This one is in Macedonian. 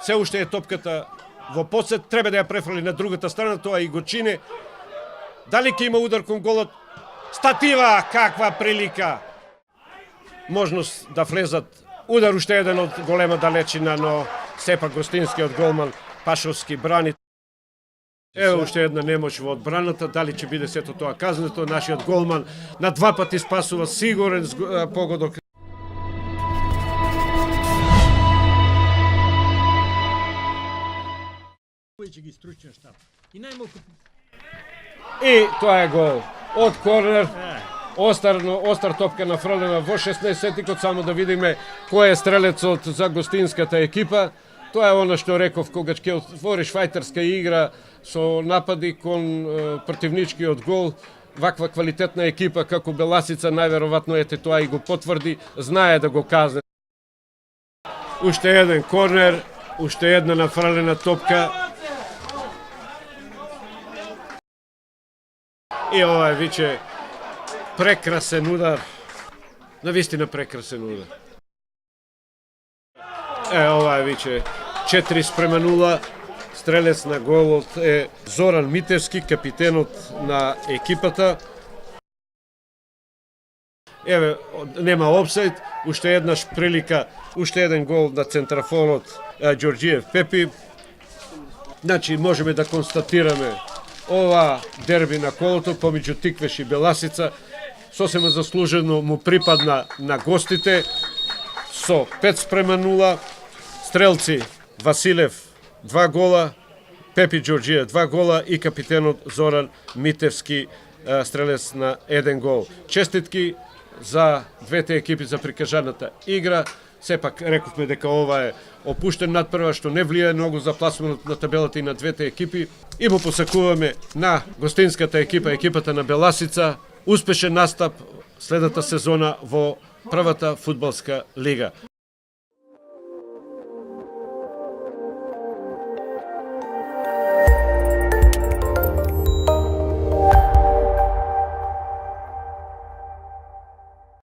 се уште е топката во подсет, треба да ја префрли на другата страна, тоа и го чини. Дали ќе има удар кон голот? Статива, каква прилика! Можност да влезат удар уште еден од голема далечина, но сепак гостинскиот голман Пашовски брани. Ево уште една немоќ во одбраната, дали ќе биде сето тоа казнето, нашиот голман на два пати спасува сигурен погодок. И тоа е гол од корнер. Остар топка нафрлена во 16-тикот, само да видиме кој е стрелецот за гостинската екипа. Тоа е оно што реков, кога ќе отвориш фајтерска игра со напади кон противничкиот гол, ваква квалитетна екипа како Беласица најверојатно ете тоа и го потврди, знае да го казне. Уште еден корнер, уште една нафрлена топка. И ова е виче прекрасен удар. Навистина прекрасен удар. Ова е виче 4:0. Стрелец на голот е Зоран Митевски, капитенот на екипата. Еве, нема офсайд, уште еднаш прилика, уште еден гол на центрафонот Ѓорѓиев Пепи. Значи, можеме да констатираме ова дерби на колото помеѓу Тиквеш и Беласица сосема заслужено му припадна на гостите со 5:0. Стрелци Василев 2 гола, Пепи Ѓорѓиев 2 гола и капитенот Зоран Митевски стрелец на 1 гол. Честитки за двете екипи за прикажаната игра. Сепак рековме дека ова е опуштен надпрва што не влијае многу за пласманот на табелата и на двете екипи. И му посакуваме на гостинската екипа, екипата на Беласица, успешен настап следната сезона во првата фудбалска лига.